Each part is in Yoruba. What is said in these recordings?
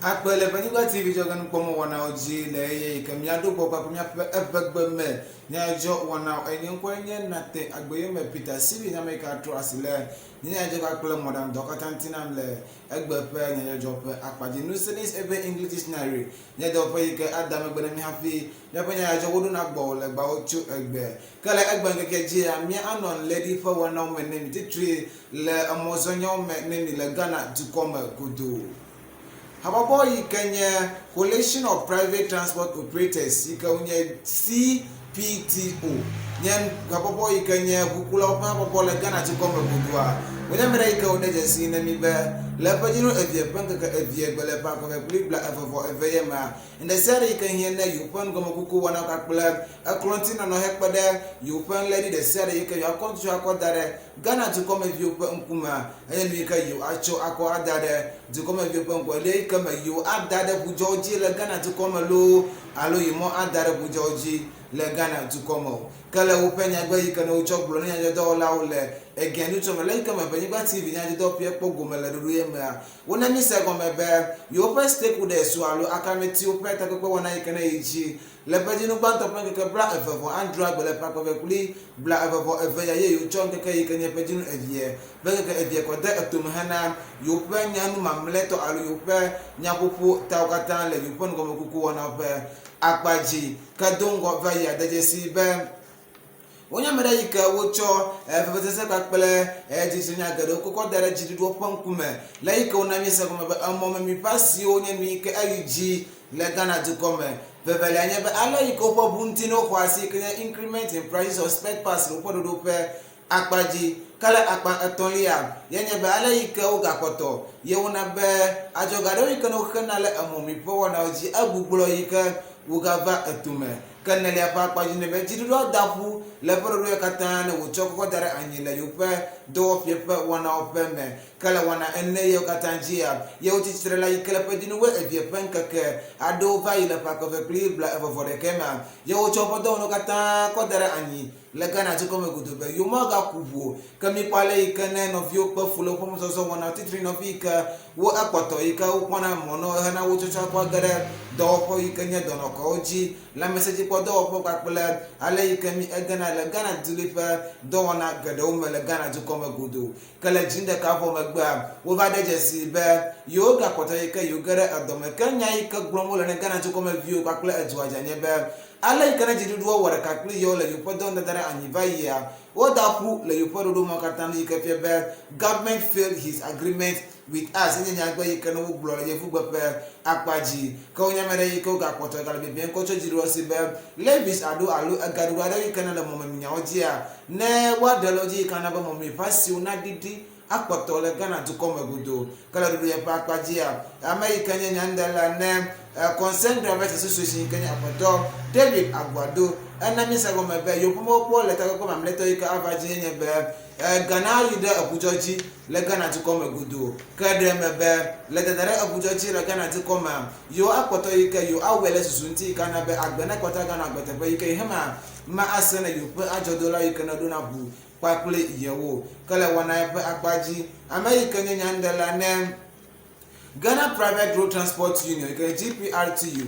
Akpele Ewenyigba TV jogan pomo wana oji le kamya do popa kumya ebegbe me nya jo wana enyenkwenye nate agboye me Peter sibi nya me ka tro asile nya jo akpele modern dokatantina le egbepe nya jo pe akpaji nusenis ebe English dictionary nya do pe ke adam egbe na mi happy nya pe nya jo wodu na gbo le gba ochu egbe kale egbe nkeke ji ya mi anon lady for wana me name titri le amozonyo me name le Ghana to come kudu. Hababo Kenya Coalition of Private Transport Operators Ikaunye CPTO Nyen Hababo Kenya Bukula Hababo Ghana to come Budua. When America on agency in Namibe, Lepagino Evia Banka Evia Belepa of a Blibla for Evema. In the Sari can hear you pan Gomaku one of Akplag, a Clontin and a Hekpada, you pan lady the Sari you can come to Akwadare, Ghana to come if you Puma, and Mika you Acho Aquadade to come if you Pumpa, come you add that Bujoji, Ghana to come low, allow you more add that Bujoji. Le Ghana to come. Kala upenya gba yi kana ucho blo nya do la ule again ucho me like me Ewenyigba TV Nyadzɔdzɔwo pie pogo me le do yema wona mi se go me be yo pe stake with the swallow akameti o pe ta ko wona yi kana yi le peji no gbanto pe ke bra efefo andra gbe le pa ko be kuli bla efefo eveya ye yo chon ke yi kana peji no evie be ke evie ko de atum hana yo pe nya nu mamleto alu yo pe nya popo ta okata le yo pe no go kuku wona pe akpaji kadongo vaya dejesi be wonya mera yika wocho fefese kakpele jisinya gado kokko dare jidido pankume la yika onami se ko be amoma mi pasi onya mi ke ayiji le Ghana to come vevele anya be ala yika opo bunti no kwasi ke increment in prices of spec pass no podo pe akpaji kala akpa atolia yenye be ala yika o gakoto ye wona be ajogado yika no kanale amomi po wona oji agbugbulo yika wugava etume kanele apa pajine be jidulo dafu le poro katane wo choko dare anyile yupe do piepe wana opeme kala wana enne yo katanjia ye utitrela ikele pedinu we evie penkake ado va ile pa ko ve plibla evo for the kema ye wo chopo do no kata ko dare anyi le Ghana to come gudu be yo maga kubu kami pale ikene no vio pe fulo pomo so wana titri no fika wo akpoto ika ukwana mono hana wo chocha kwa gare do po ikenya do no koji la message ko do po kakpele ale ikemi egana le Ghana dilipa do wana gado me le Ghana to come gudu kala jinde ka fo magba wo va de jesi be yo ga kota ika yo gare adome kanya ika gbromo le Ghana to come view kakpele ejuaja nye be ala ikana jidudu wara kakpele yo le yo po don dare anyiva ya o da pu le yo po do makatan ika fe be government failed his agreement with us nya gba ikana wo gblo le fu gba pe akpaji ka onya mere iko ga kota ga be bien ko cho jiru si be levis ado alu agadu ada ikana le mama nya oji a ne wa deloji ikana ba mama pasi una didi akpoto le Ghana to come gudo kala do ye pa akpaji a America nya ndala ne concern drivers association kenya akpoto David Agwado ana mi sa go me be yo pomo po le ta ko ma mleto ika avaji nya be Ghana yide abujoji le Ghana to come gudo kadre me be le dare abujoji le Ghana to come yo akpoto ika yo awele susunti kana be agbena kwata Ghana agbete be ika hema ma asena yo pe ajodola ika na do na bu kwakule yewo kala wana pe akpaji America nya ndala ne Ghana Private Road Transport Union GPRTU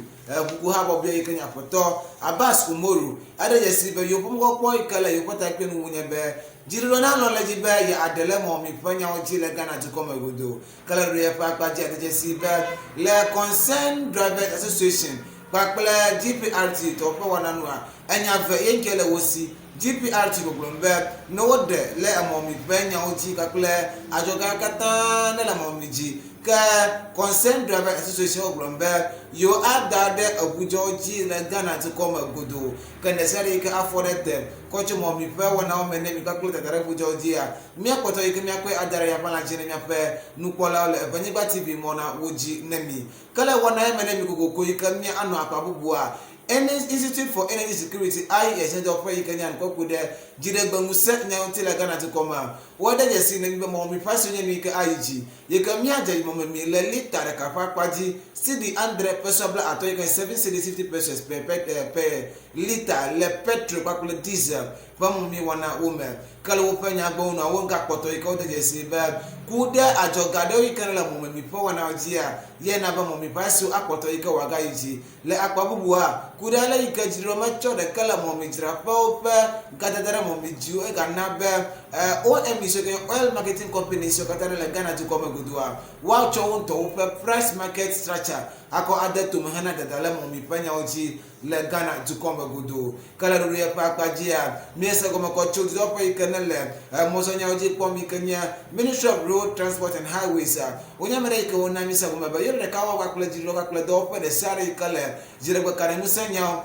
buku habo bia ikenya poto Abbas Umoru adeje sibe yo pomgo po ikala yo pata pe nu nya be jiriro na no leji be ya adele mo mi panya oji le Ghana to come godo kala ru ya pa akpaji adeje sibe le Concerned Drivers Association pakpele GPRT to po wana nu a enya ve yenkele wosi GPRT Boblombe no de le amomi penya oji kakle ajoga kata ne la momiji ka Concerned Drivers Association Boblombe yo adade Abuja oji le Ghana to come godo ka nesari ka afforded them kocho momi pe wana o mene mi kakle tare Abuja oji a mi akoto yike mi akwe adare ya bala jene mi ape nukola le Ewenyigba TV mona woji nemi kala wana mene mi kokoko yike mi anu apabubu a Institute for Energy Security IES and Opera Kenya and Kokude Jiregbangu set now until Ghana to come out. What did you see in the moment? Passing in IG. You can meet the moment me lita the Kapa Party, see the 100% at 7 50 pesos per liter, le petrol, diesel, from me one woman. kala wo penya gbo na wo nka kpoto iko de jesi ba kude ajogade wi kan la mo mi po wana ojia ye na ba mo mi pasu akpoto iko waga yiji le akpabubu a kude la ikajiro ma cho de kala mo mi jira po pa gadadara mo mi ju e ga na ba OM so ke oil marketing company so katara le Ghana to come gudua wa cho won to price market structure ako adetu mahana dadala mo mi penya oji le Ghana to come gudu kala ru ya pa jia miesa ko ko cho do pa ikanale mo so nya oji ko mi kanya Ministry of Road Transport and Highways onya mere ke wona misa ko ba yele ka wa kula jilo ka kula do pa de sare kala jire ko kare musanya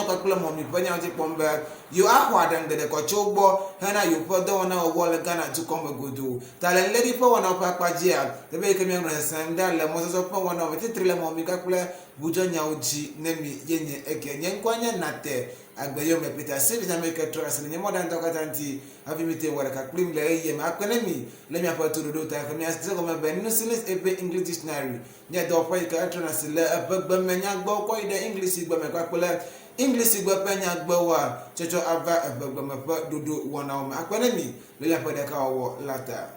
ka kula mo mi penya oji pomba you akwa dan de ko chogbo hana you put the one o wole Ghana to come gudu tale lady pa wana pa jia de be ke mi amra sanda le mo so pa wana le mo mi ka kula bujo nya oji nemi yenye eke nyenkwanya nate agbeyo me Peter Sibi na me ke trust ni mo dan to katanti avimite wala ka klim le ye ma akwenemi le mi apato do ta ka mi asise ko me ben no silis ebe English dictionary nya do pa ka trust le abegba menya gbo ko ide English gbo me ka kula English gbo penya gbo wa chocho ava abegba me pa dodo wona o akwenemi le ya pa de ka wo lata